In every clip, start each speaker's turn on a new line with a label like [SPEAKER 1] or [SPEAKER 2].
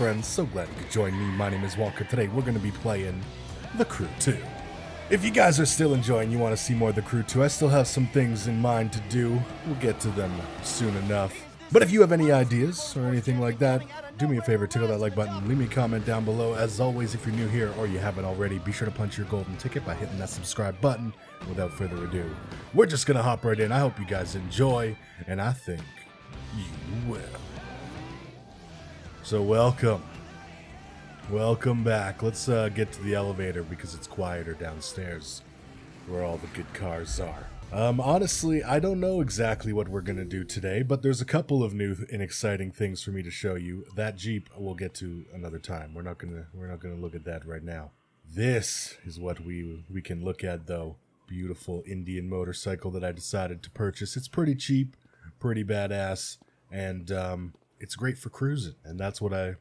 [SPEAKER 1] friends, so glad you could join me. My name is Wonka. Today we're going to be playing The Crew 2. If you guys are still enjoying, you want to see more of The Crew 2, I still have some things in mind to do. We'll get to them soon enough. But if you have any ideas or anything like that, do me a favor, tickle that like button, leave me a comment down below. As always, if you're new here or you haven't already, be sure to punch your golden ticket by hitting that subscribe button. Without further ado, we're just going to hop right in. I hope you guys enjoy, and I think you will. So welcome back. Let's get to the elevator because it's quieter downstairs where all the good cars are. Honestly, I don't know exactly what we're gonna do today, but there's a couple of new and exciting things for me to show you. That Jeep we'll get to another time. We're not gonna look at that right now. This is what we can look at though. Beautiful Indian motorcycle that I decided to purchase. It's pretty cheap, pretty badass, and it's great for cruising, and that's what I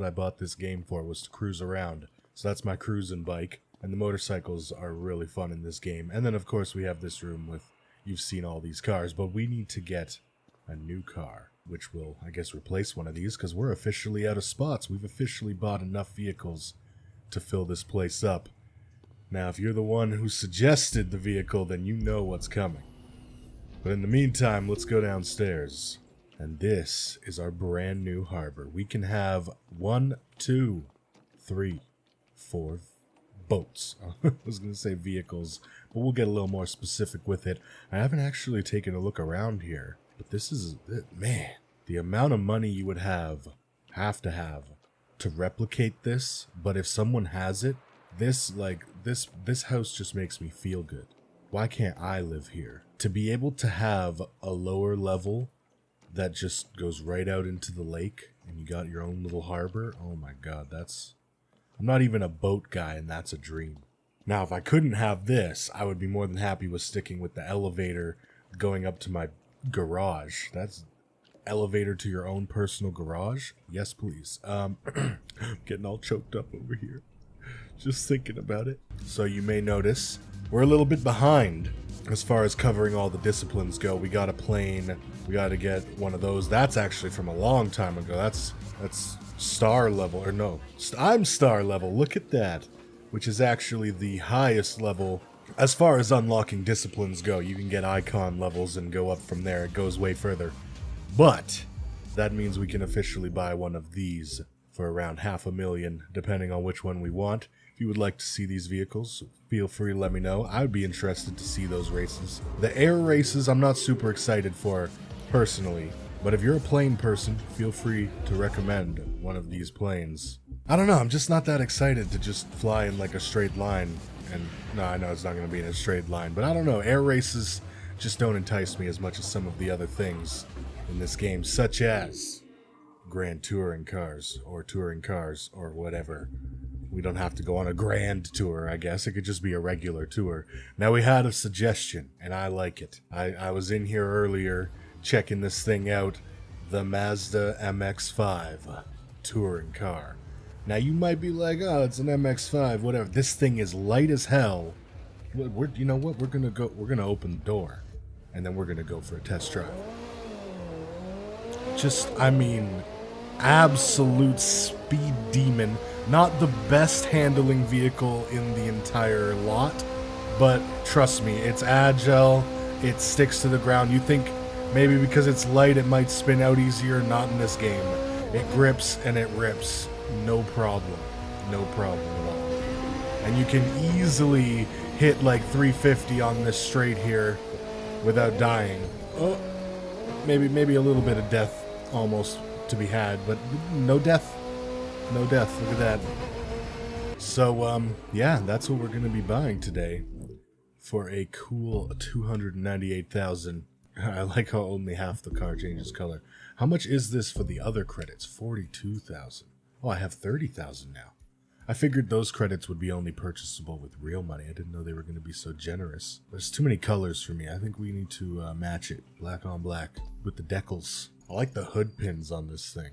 [SPEAKER 1] bought this game for, was to cruise around. So that's my cruising bike, and the motorcycles are really fun in this game. And then of course we have this room with, you've seen all these cars, but we need to get a new car, which will, I guess, replace one of these, because we're officially out of spots. We've officially bought enough vehicles to fill this place up. Now, if you're the one who suggested the vehicle, then you know what's coming. But in the meantime, let's go downstairs. And this is our brand new harbor. We can have 1, 2, 3, 4 boats. I was going to say vehicles, but we'll get a little more specific with it. I haven't actually taken a look around here, but this is, man, the amount of money you would have to replicate this. But if someone has it, this house just makes me feel good. Why can't I live here? To be able to have a lower level that just goes right out into the lake, and you got your own little harbor. Oh my god, I'm not even a boat guy, and that's a dream. Now, if I couldn't have this, I would be more than happy with sticking with the elevator going up to my garage. That's elevator to your own personal garage? Yes, please. Getting all choked up over here, just thinking about it. So you may notice we're a little bit behind as far as covering all the disciplines go. We got a plane. We got to get one of those. That's actually from a long time ago. That's star level, or no, I'm star level. Look at that, which is actually the highest level as far as unlocking disciplines go. You can get icon levels and go up from there. It goes way further. But that means we can officially buy one of these for around $500,000, depending on which one we want. If you would like to see these vehicles, feel free to let me know. I would be interested to see those races. The air races I'm not super excited for personally, but if you're a plane person, feel free to recommend one of these planes. I don't know, I'm just not that excited to just fly in like a straight line. And no, I know it's not going to be in a straight line, but I don't know, air races just don't entice me as much as some of the other things in this game, such as grand touring cars or whatever. We don't have to go on a grand tour, I guess. It could just be a regular tour. Now, we had a suggestion, and I like it. I was in here earlier checking this thing out, the Mazda MX-5 touring car. Now, you might be like, oh, it's an MX-5, whatever. This thing is light as hell. You know what? We're gonna open the door, and then we're gonna go for a test drive. Absolute speed demon. Not the best handling vehicle in the entire lot, but trust me, it's agile, it sticks to the ground. You think maybe because it's light it might spin out easier? Not in this game. It grips and it rips. No problem. No problem at all. And you can easily hit like 350 on this straight here without dying. Oh, maybe a little bit of death almost to be had, but no death. No death. Look at that. So, yeah, that's what we're going to be buying today for a cool $298,000. I like how only half the car changes color. How much is this for the other credits? $42,000. Oh, I have $30,000 now. I figured those credits would be only purchasable with real money. I didn't know they were going to be so generous. There's too many colors for me. I think we need to match it black on black with the decals. I like the hood pins on this thing,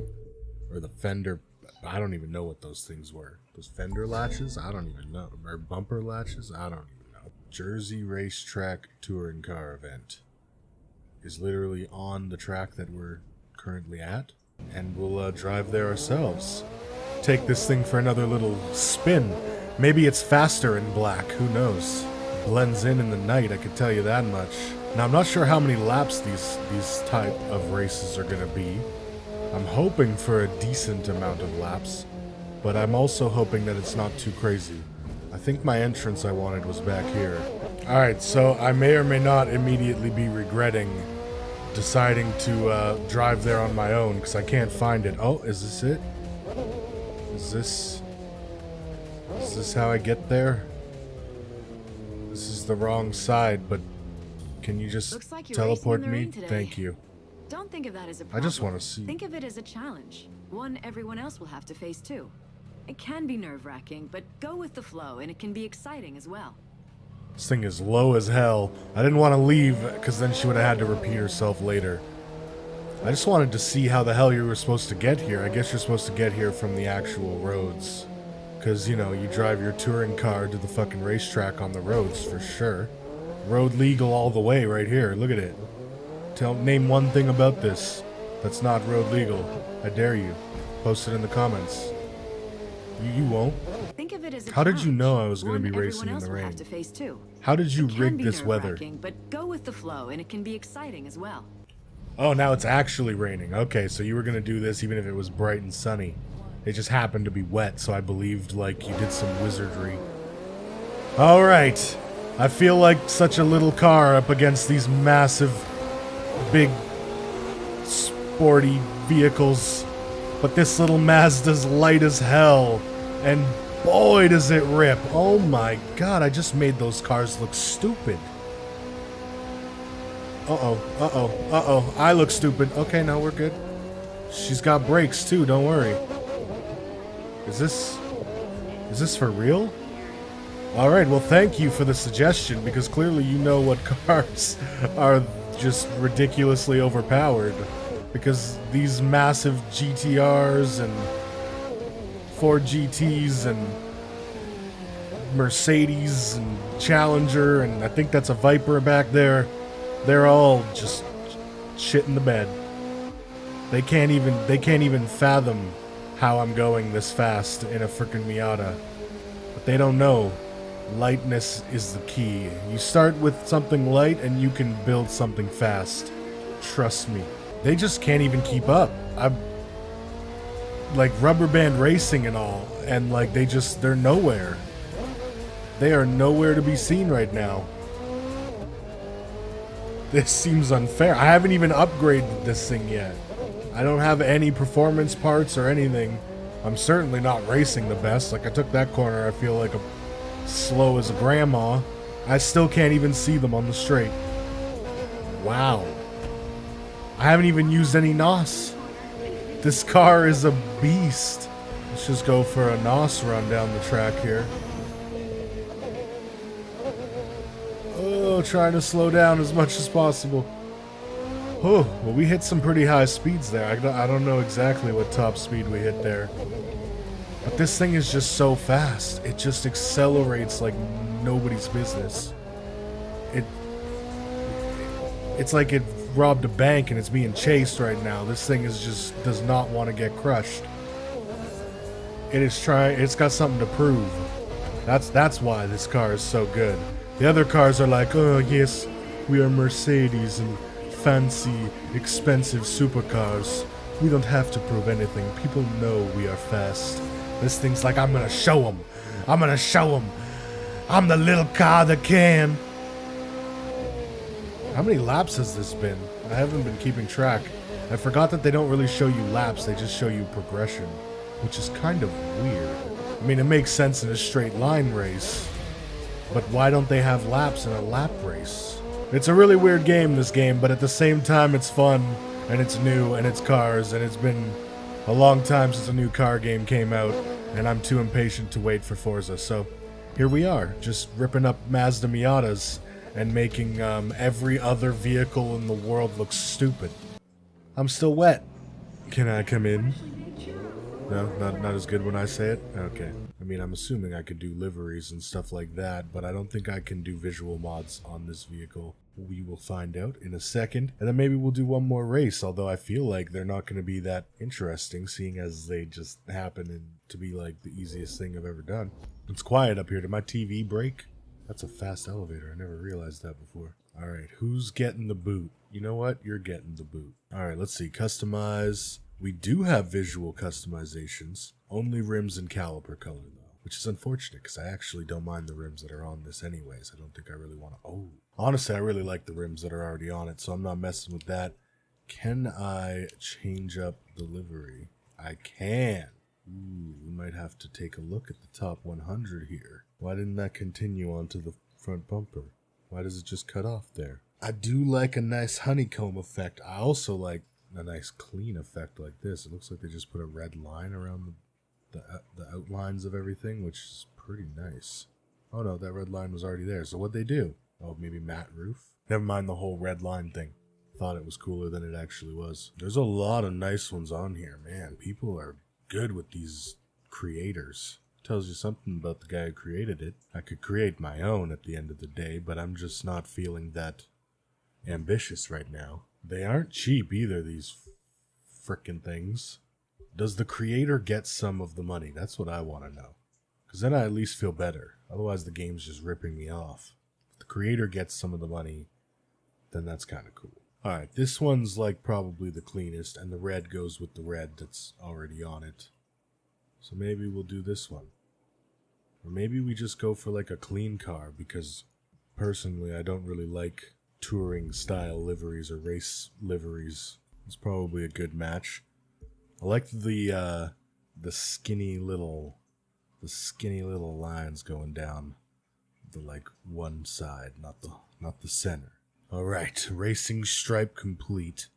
[SPEAKER 1] or the fender. I don't even know what those things were. Those fender latches? I don't even know. Or bumper latches? I don't even know. Jersey Racetrack Touring Car Event is literally on the track that we're currently at. and we'll drive there ourselves. Take this thing for another little spin. Maybe it's faster in black, who knows? Blends in the night, I can tell you that much. Now, I'm not sure how many laps these type of races are gonna be. I'm hoping for a decent amount of laps, but I'm also hoping that it's not too crazy. I think my entrance I wanted was back here. Alright, so I may or may not immediately be regretting deciding to drive there on my own, because I can't find it. Oh, is this it? Is this how I get there? This is the wrong side, but can you just teleport me? Thank you.
[SPEAKER 2] Don't think of that as a problem.
[SPEAKER 1] I just want to see.
[SPEAKER 2] Think of it as a challenge. One everyone else will have to face too. It can be nerve-wracking, but go with the flow, and it can be exciting as well.
[SPEAKER 1] This thing is low as hell. I didn't want to leave, because then she would have had to repeat herself later. I just wanted to see how the hell you were supposed to get here. I guess you're supposed to get here from the actual roads. Because, you know, you drive your touring car to the fucking racetrack on the roads, for sure. Road legal all the way right here. Look at it. Name one thing about this that's not road legal. I dare you. Post it in the comments. You won't.
[SPEAKER 2] Think of it as a
[SPEAKER 1] How did you
[SPEAKER 2] challenge.
[SPEAKER 1] know I was going to be
[SPEAKER 2] One
[SPEAKER 1] racing in the
[SPEAKER 2] everyone else will
[SPEAKER 1] rain?
[SPEAKER 2] have to face too.
[SPEAKER 1] How did you
[SPEAKER 2] It can
[SPEAKER 1] rig
[SPEAKER 2] be
[SPEAKER 1] this weather?
[SPEAKER 2] nerve-wracking, but go with the flow, and it can be exciting as well.
[SPEAKER 1] Oh, now it's actually raining. Okay, so you were going to do this even if it was bright and sunny. It just happened to be wet, so I believed like you did some wizardry. Alright. I feel like such a little car up against these massive, big, sporty vehicles. But this little Mazda's light as hell. And boy, does it rip. Oh my god, I just made those cars look stupid. Uh-oh, uh-oh, uh-oh. I look stupid. Okay, now we're good. She's got brakes too, don't worry. Is this for real? Alright, well thank you for the suggestion, because clearly you know what cars are just ridiculously overpowered. Because these massive GTRs and Ford GTs and Mercedes and Challenger, and I think that's a Viper back there, they're all just shit in the bed. They can't even fathom how I'm going this fast in a frickin' Miata. But they don't know. Lightness is the key. You start with something light and you can build something fast. Trust me. They just can't even keep up. I'm like rubber band racing and all, and like they're nowhere. They are nowhere to be seen right now. This seems unfair. I haven't even upgraded this thing yet. I don't have any performance parts or anything. I'm certainly not racing the best. Like I took that corner, I feel like I'm slow as a grandma. I still can't even see them on the straight. Wow. I haven't even used any NOS. This car is a beast. Let's just go for a NOS run down the track here. Oh, trying to slow down as much as possible. Oh, well, we hit some pretty high speeds there. I don't know exactly what top speed we hit there. But this thing is just so fast. It just accelerates like nobody's business. It's like it robbed a bank and it's being chased right now. This thing does not want to get crushed. It's got something to prove. That's why this car is so good. The other cars are like, oh yes, we are Mercedes and fancy, expensive supercars. We don't have to prove anything. People know we are fast. This thing's like, I'm gonna show them. I'm gonna show them. I'm the little car that can. How many laps has this been? I haven't been keeping track. I forgot that they don't really show you laps, they just show you progression, which is kind of weird. I mean, it makes sense in a straight line race, but why don't they have laps in a lap race? It's a really weird game, this game, but at the same time it's fun, and it's new, and it's cars, and it's been a long time since a new car game came out, and I'm too impatient to wait for Forza, so here we are, just ripping up Mazda Miatas and making every other vehicle in the world look stupid. I'm still wet. Can I come in? No, not as good when I say it? Okay. I mean, I'm assuming I could do liveries and stuff like that, but I don't think I can do visual mods on this vehicle. We will find out in a second. And then maybe we'll do one more race, although I feel like they're not going to be that interesting, seeing as they just happen to be like the easiest thing I've ever done. It's quiet up here. Did my TV break? That's a fast elevator. I never realized that before. All right, who's getting the boot? You know what? You're getting the boot. All right, let's see. Customize. We do have visual customizations. Only rims and caliper color, though, which is unfortunate because I actually don't mind the rims that are on this anyways. I don't think I really want to... Oh, honestly, I really like the rims that are already on it, so I'm not messing with that. Can I change up the livery? I can. Ooh, we might have to take a look at the top 100 here. Why didn't that continue onto the front bumper? Why does it just cut off there? I do like a nice honeycomb effect. I also like a nice clean effect like this. It looks like they just put a red line around the outlines of everything, which is pretty nice. Oh no, that red line was already there. So what'd they do? Oh, maybe matte roof? Never mind the whole red line thing. Thought it was cooler than it actually was. There's a lot of nice ones on here, man. People are good with these creators. Tells you something about the guy who created it. I could create my own at the end of the day, but I'm just not feeling that ambitious right now. They aren't cheap either, these frickin' things. Does the creator get some of the money? That's what I want to know. Because then I at least feel better. Otherwise the game's just ripping me off. If the creator gets some of the money, then that's kind of cool. Alright, this one's like probably the cleanest, and the red goes with the red that's already on it. So maybe we'll do this one. Or maybe we just go for like a clean car, because personally I don't really like touring style liveries or race liveries. It's probably a good match. I like the skinny little lines going down the like one side, not the center. All right, racing stripe complete.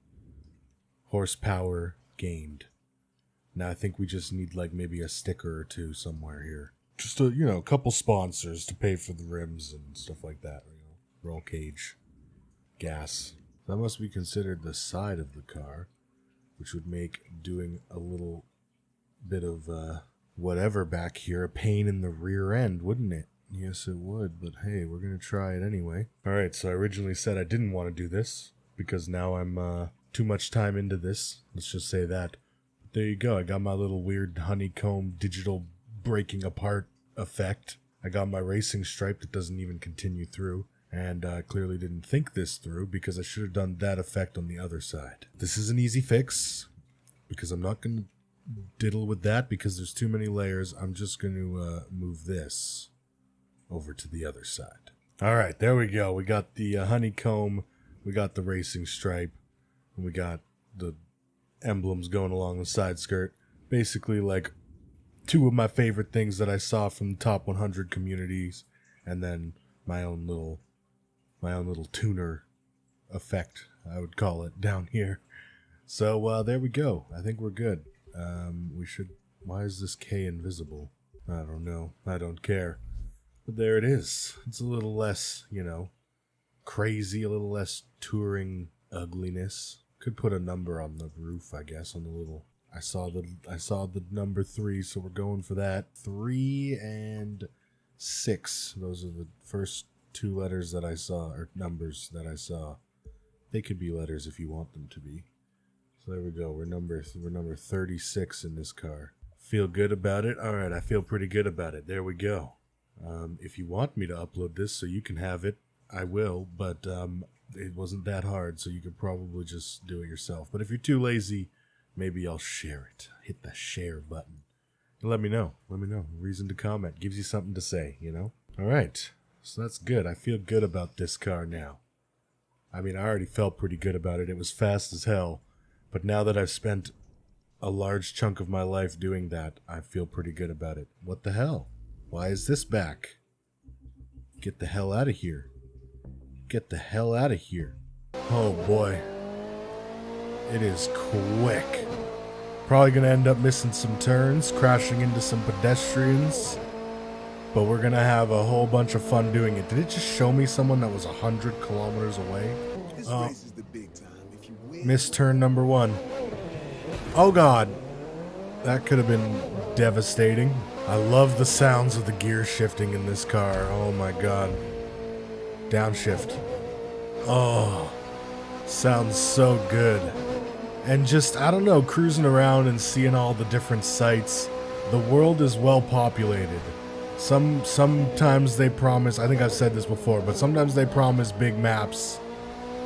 [SPEAKER 1] Horsepower gained. Now I think we just need like maybe a sticker or two somewhere here. Just a couple sponsors to pay for the rims and stuff like that. Roll cage, gas. That must be considered the side of the car, which would make doing a little bit of whatever back here a pain in the rear end, wouldn't it? Yes, it would, but hey, we're going to try it anyway. Alright, so I originally said I didn't want to do this, because now I'm too much time into this. Let's just say that. But there you go, I got my little weird honeycomb digital breaking apart effect. I got my racing stripe that doesn't even continue through. And I clearly didn't think this through, because I should have done that effect on the other side. This is an easy fix, because I'm not going to diddle with that, because there's too many layers. I'm just going to move this over to the other side. Alright, there we go. We got the honeycomb, we got the racing stripe, and we got the emblems going along the side skirt. Basically, like, two of my favorite things that I saw from the top 100 communities, and then my own little tuner effect, I would call it, down here. So there we go. I think we're good. We should... Why is this K invisible? I don't know. I don't care. But there it is. It's a little less, crazy, a little less touring ugliness. Could put a number on the roof, I guess, on the little... I saw the number 3, so we're going for that. 3 and 6. Those are the first 2 letters that I saw, or numbers that I saw. They could be letters if you want them to be. So there we go. We're number 36 in this car. Feel good about it? All right, I feel pretty good about it. There we go. If you want me to upload this so you can have it, I will, but it wasn't that hard, so you could probably just do it yourself. But if you're too lazy, maybe I'll share it. Hit the share button. And let me know. Reason to comment. Gives you something to say, All right. So that's good. I feel good about this car now. I mean, I already felt pretty good about it. It was fast as hell. But now that I've spent a large chunk of my life doing that, I feel pretty good about it. What the hell? Why is this back? Get the hell out of here. Get the hell out of here. Oh boy. It is quick. Probably going to end up missing some turns, crashing into some pedestrians. But we're going to have a whole bunch of fun doing it. Did it just show me someone that was 100 kilometers away? Missed turn number 1. Oh god. That could have been devastating. I love the sounds of the gear shifting in this car. Oh my god. Downshift. Oh, sounds so good. And just, I don't know, cruising around and seeing all the different sights. The world is well populated. Sometimes they promise, I think I've said this before, but sometimes they promise big maps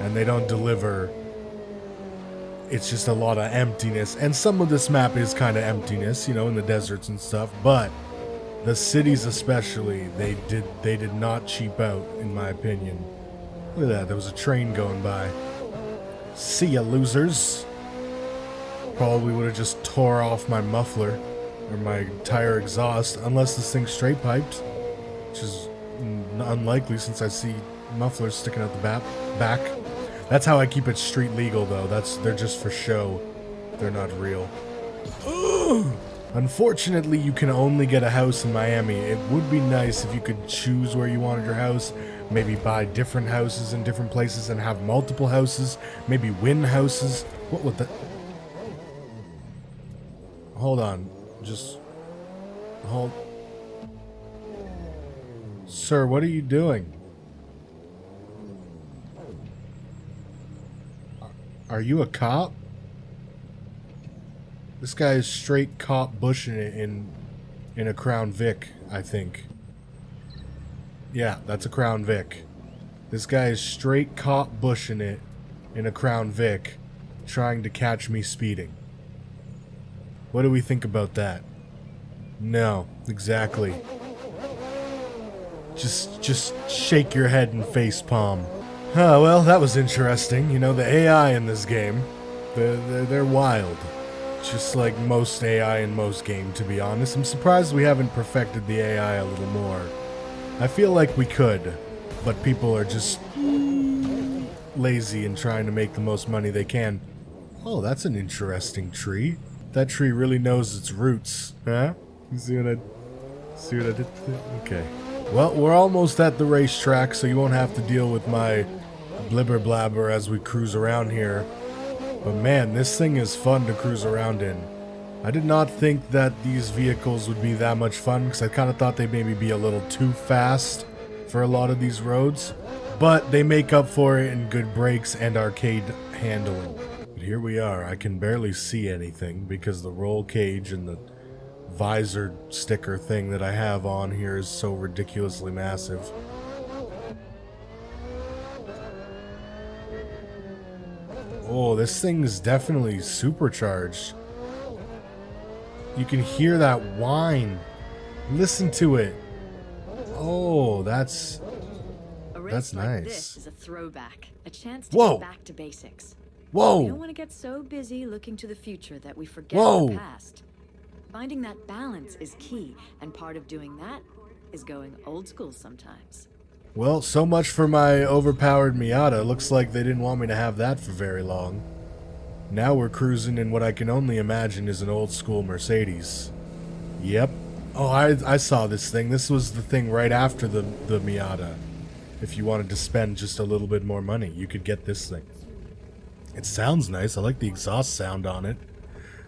[SPEAKER 1] and they don't deliver. It's just a lot of emptiness. And some of this map is kind of emptiness, you know, in the deserts and stuff, but the cities especially, they did not cheap out, in my opinion. Look at that, there was a train going by. See ya, losers. Probably would have just tore off my muffler or my tire exhaust, unless this thing's straight piped, which is unlikely since I see mufflers sticking out the back. That's how I keep it street legal, though. They're just for show. They're not real. Ugh. Unfortunately, you can only get a house in Miami. It would be nice if you could choose where you wanted your house, maybe buy different houses in different places and have multiple houses, maybe win houses. What would the... Hold on. Just... Hold... Sir, what are you doing? Are you a cop? This guy is straight cop bushing it in a Crown Vic, I think. Yeah, that's a Crown Vic. This guy is straight cop bushing it in a Crown Vic, trying to catch me speeding. What do we think about that? No, exactly. Just shake your head and facepalm. Oh, well, that was interesting. You know, the AI in this game, they're wild. Just like most AI in most games, to be honest. I'm surprised we haven't perfected the AI a little more. I feel like we could, but people are just lazy and trying to make the most money they can. Oh, that's an interesting tree. That tree really knows its roots, huh? You see what I did? Okay. Well, we're almost at the racetrack, so you won't have to deal with my blibber blabber as we cruise around here. But man, this thing is fun to cruise around in. I did not think that these vehicles would be that much fun, because I kind of thought they'd maybe be a little too fast for a lot of these roads. But they make up for it in good brakes and arcade handling. But here we are. I can barely see anything because the roll cage and the visor sticker thing that I have on here is so ridiculously massive. Oh, this thing is definitely supercharged. You can hear that whine. Listen to it. Oh, that's
[SPEAKER 2] nice.
[SPEAKER 1] Like
[SPEAKER 2] this is a throwback, a chance to
[SPEAKER 1] Whoa.
[SPEAKER 2] get back to basics.
[SPEAKER 1] Whoa.
[SPEAKER 2] We don't want to get so busy looking to the future that we forget
[SPEAKER 1] Whoa.
[SPEAKER 2] the past. Finding that balance is key, and part of doing that is going old school sometimes.
[SPEAKER 1] Well, so much for my overpowered Miata. Looks like they didn't want me to have that for very long. Now we're cruising in what I can only imagine is an old school Mercedes. Yep. Oh, I saw this thing. This was the thing right after the Miata. If you wanted to spend just a little bit more money, you could get this thing. It sounds nice. I like the exhaust sound on it.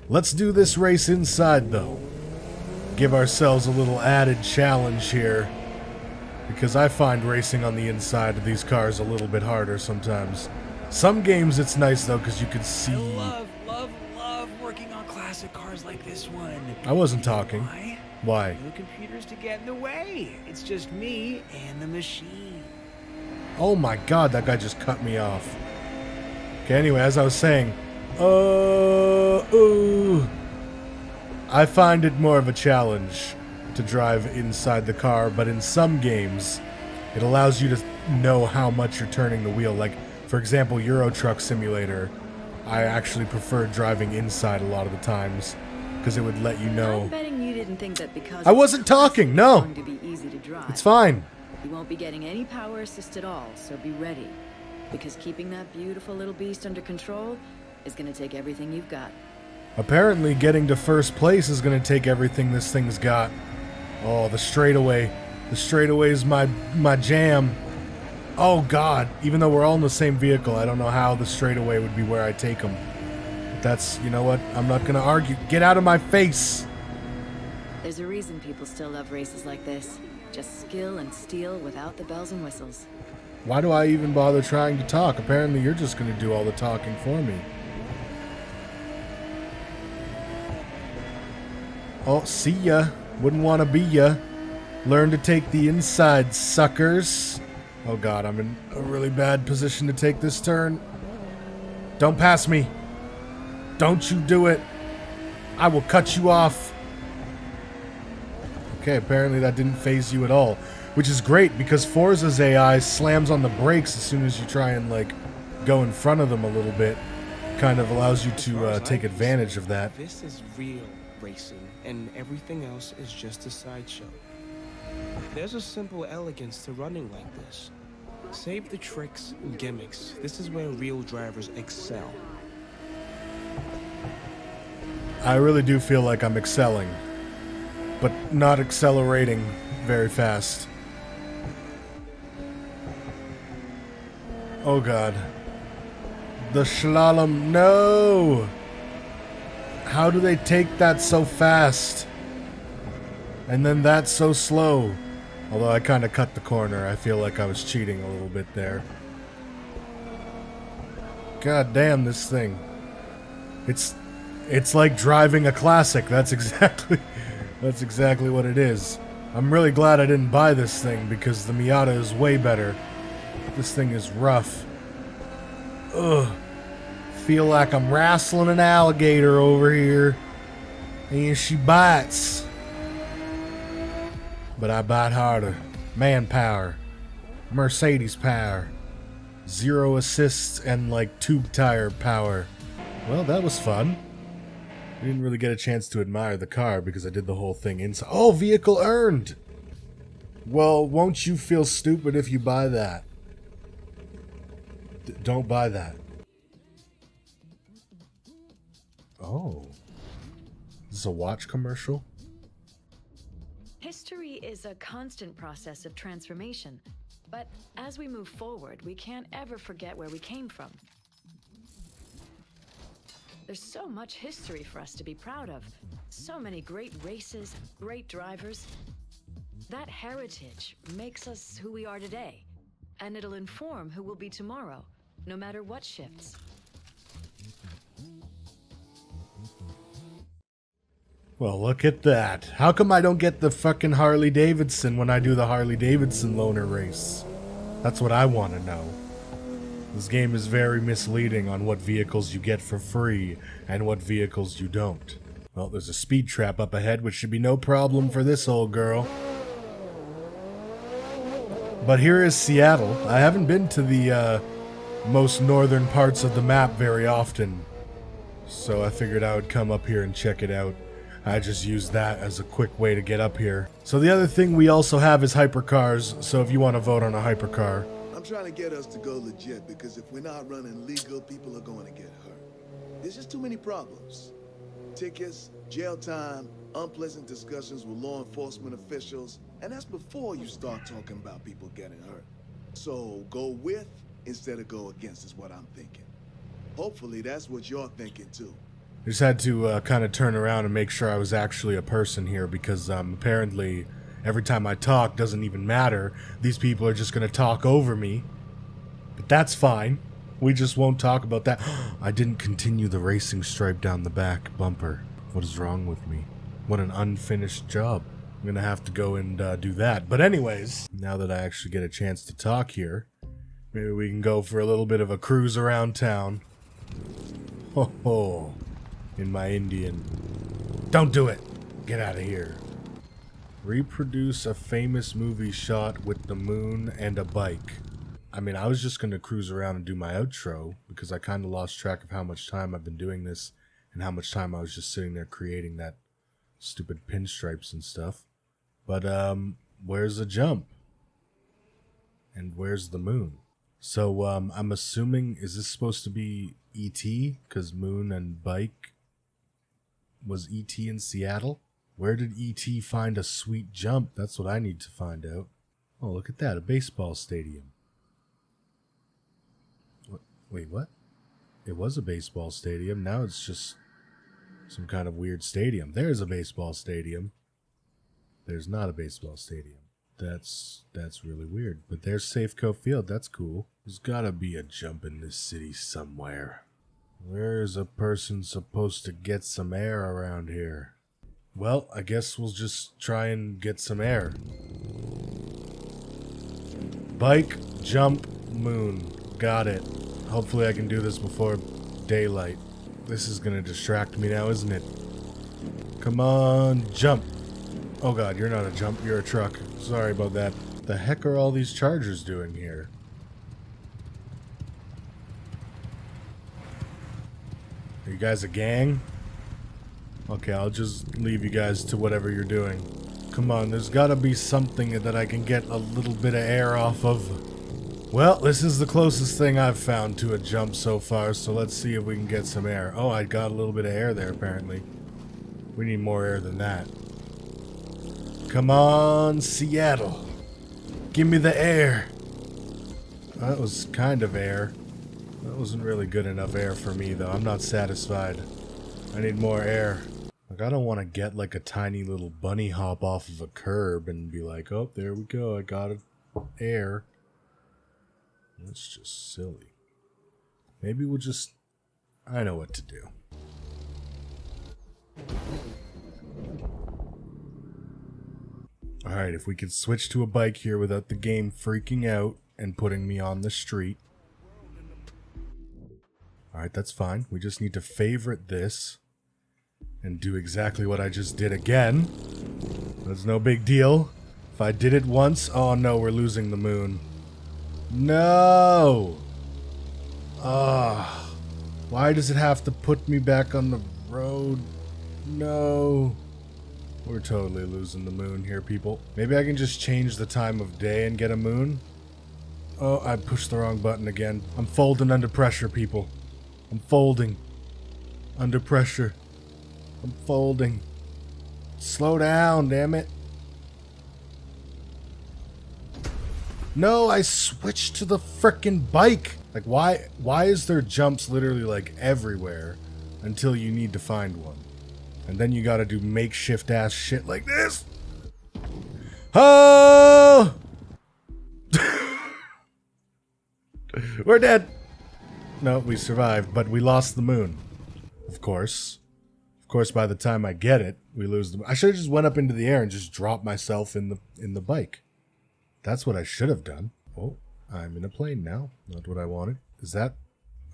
[SPEAKER 1] Let's do this race inside, though. Give ourselves a little added challenge here. Because I find racing on the inside of these cars a little bit harder sometimes. Some games it's nice, though, because you can see...
[SPEAKER 3] I love working on classic cars like this one.
[SPEAKER 1] I wasn't talking.
[SPEAKER 3] Why?
[SPEAKER 1] Why?
[SPEAKER 3] No computers to get in the way. It's just me and the machine.
[SPEAKER 1] Oh my god, that guy just cut me off. Okay, anyway, as I was saying... I find it more of a challenge to drive inside the car, but in some games it allows you to know how much you're turning the wheel. Like, for example, Euro Truck Simulator, I actually prefer driving inside a lot of the times because it would let you know.
[SPEAKER 2] I'm betting you didn't think that because
[SPEAKER 1] I wasn't talking. No,
[SPEAKER 2] it's going to be easy to drive.
[SPEAKER 1] it's fine.
[SPEAKER 2] You won't be getting any power assist at all, so be ready, because keeping that beautiful little beast under control is going to take everything you've got.
[SPEAKER 1] Apparently getting to first place is going to take everything this thing's got. Oh, the straightaway. The straightaway is my jam. Oh god, even though we're all in the same vehicle, I don't know how the straightaway would be where I take them. But that's, you know what, I'm not going to argue. Get out of my face!
[SPEAKER 2] There's a reason people still love races like this. Just skill and steel without the bells and whistles.
[SPEAKER 1] Why do I even bother trying to talk? Apparently you're just going to do all the talking for me. Oh, see ya. Wouldn't want to be ya. Learn to take the inside, suckers. Oh god, I'm in a really bad position to take this turn. Don't pass me. Don't you do it. I will cut you off. Okay, apparently that didn't phase you at all. Which is great, because Forza's AI slams on the brakes as soon as you try and, like, go in front of them a little bit. Kind of allows you to take advantage of that.
[SPEAKER 4] This is real racing, and everything else is just a sideshow. There's a simple elegance to running like this. Save the tricks and gimmicks. This is where real drivers excel.
[SPEAKER 1] I really do feel like I'm excelling, but not accelerating very fast. Oh god. The slalom, no! How do they take that so fast? And then that so slow? Although I kind of cut the corner. I feel like I was cheating a little bit there. God damn this thing. It's like driving a classic. That's exactly what it is. I'm really glad I didn't buy this thing because the Miata is way better. This thing is rough. Ugh. Feel like I'm wrestling an alligator over here. And she bites. But I bite harder. Manpower. Mercedes power. 0 assists and like tube tire power. Well, that was fun. I didn't really get a chance to admire the car because I did the whole thing inside. Oh, vehicle earned! Well, won't you feel stupid if you buy that? Don't buy that. Oh. Is this a watch commercial?
[SPEAKER 2] History is a constant process of transformation, but as we move forward, we can't ever forget where we came from. There's so much history for us to be proud of. So many great races, great drivers. That heritage makes us who we are today, and it'll inform who we'll be tomorrow, no matter what shifts.
[SPEAKER 1] Well, look at that. How come I don't get the fucking Harley Davidson when I do the Harley Davidson loaner race? That's what I want to know. This game is very misleading on what vehicles you get for free and what vehicles you don't. Well, there's a speed trap up ahead, which should be no problem for this old girl. But here is Seattle. I haven't been to the most northern parts of the map very often, so I figured I would come up here and check it out. I just used that as a quick way to get up here. So the other thing we also have is hypercars, so if you want to vote on a hypercar.
[SPEAKER 5] I'm trying to get us to go legit because if we're not running legal, people are going to get hurt. There's just too many problems. Tickets, jail time, unpleasant discussions with law enforcement officials, and that's before you start talking about people getting hurt. So go with instead of go against is what I'm thinking. Hopefully that's what you're thinking too.
[SPEAKER 1] I just had to kind of turn around and make sure I was actually a person here because apparently every time I talk doesn't even matter. These people are just going to talk over me. But that's fine. We just won't talk about that. I didn't continue the racing stripe down the back bumper. What is wrong with me? What an unfinished job. I'm going to have to go and do that. But anyways, now that I actually get a chance to talk here, maybe we can go for a little bit of a cruise around town. Ho ho. In my Indian. Don't do it! Get out of here. Reproduce a famous movie shot with the moon and a bike. I mean, I was just going to cruise around and do my outro because I kind of lost track of how much time I've been doing this and how much time I was just sitting there creating that stupid pinstripes and stuff. But, where's the jump? And where's the moon? So, I'm assuming, is this supposed to be E.T.? Because moon and bike was E.T. in Seattle? Where did E.T. find a sweet jump? That's what I need to find out. Oh, look at that, a baseball stadium. Wait, what? It was a baseball stadium. Now it's just some kind of weird stadium. There's a baseball stadium. There's not a baseball stadium. That's really weird. But there's Safeco Field. That's cool. There's gotta be a jump in this city somewhere. Where's a person supposed to get some air around here? Well, I guess we'll just try and get some air. Bike, jump, moon. Got it. Hopefully I can do this before daylight. This is gonna distract me now, isn't it? Come on, jump. Oh god, you're not a jump, you're a truck. Sorry about that. The heck are all these chargers doing here? Are you guys a gang? Okay, I'll just leave you guys to whatever you're doing. Come on, there's gotta be something that I can get a little bit of air off of. Well, this is the closest thing I've found to a jump so far, so let's see if we can get some air. Oh, I got a little bit of air there, apparently. We need more air than that. Come on, Seattle. Give me the air. That was kind of air. That wasn't really good enough air for me, though. I'm not satisfied. I need more air. Like, I don't want to get like a tiny little bunny hop off of a curb and be like, oh, there we go. I got air. That's just silly. Maybe we'll just... I know what to do. Alright, if we could switch to a bike here without the game freaking out and putting me on the street. Alright, that's fine. We just need to favorite this and do exactly what I just did again. That's no big deal. If I did it once... Oh no, we're losing the moon. No! Ah, why does it have to put me back on the road? No. We're totally losing the moon here, people. Maybe I can just change the time of day and get a moon? Oh, I pushed the wrong button again. I'm folding under pressure, people. I'm folding. Under pressure. I'm folding. Slow down, damn it. No, I switched to the frickin' bike. Like, why is there jumps literally, like, everywhere until you need to find one? And then you gotta do makeshift ass shit like this. Oh! We're dead. No, we survived, but we lost the moon. Of course. Of course, by the time I get it, we lose the moon. I should have just went up into the air and just dropped myself in the bike. That's what I should have done. Oh, I'm in a plane now. Not what I wanted. Is that...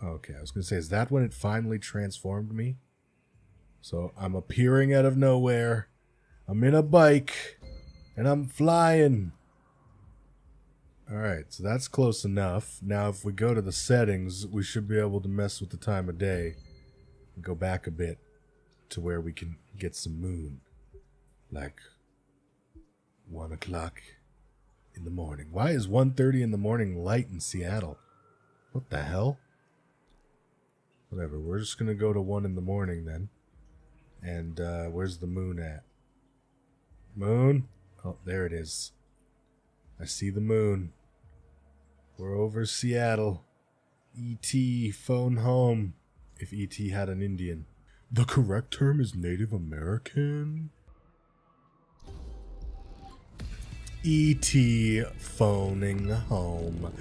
[SPEAKER 1] Okay, I was going to say, is that when it finally transformed me? So I'm appearing out of nowhere. I'm in a bike. And I'm flying. Alright, so that's close enough. Now if we go to the settings, we should be able to mess with the time of day. And go back a bit to where we can get some moon. Like 1 o'clock in the morning. Why is 1:30 in the morning light in Seattle? What the hell? Whatever, we're just gonna go to 1 in the morning then. And where's the moon at? Moon? Oh, there it is. I see the moon. We're over Seattle. E.T. phone home. If E.T. had an Indian. The correct term is Native American. E.T. phoning home.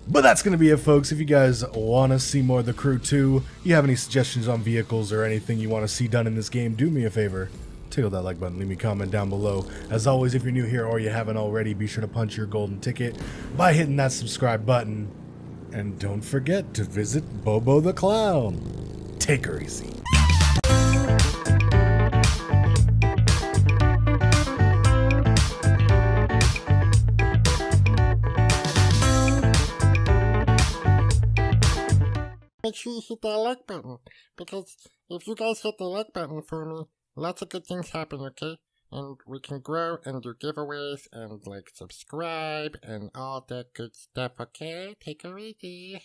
[SPEAKER 1] But that's going to be it, folks. If you guys want to see more of the crew too, you have any suggestions on vehicles or anything you want to see done in this game, do me a favor. Tickle that like button, leave me a comment down below. As always, if you're new here or you haven't already, be sure to punch your golden ticket by hitting that subscribe button. And don't forget to visit Bobo the Clown. Take her easy.
[SPEAKER 6] Make sure you hit that like button, because if you guys hit the like button for me, lots of good things happen, okay? And we can grow and do giveaways and like subscribe and all that good stuff, okay? Take her easy.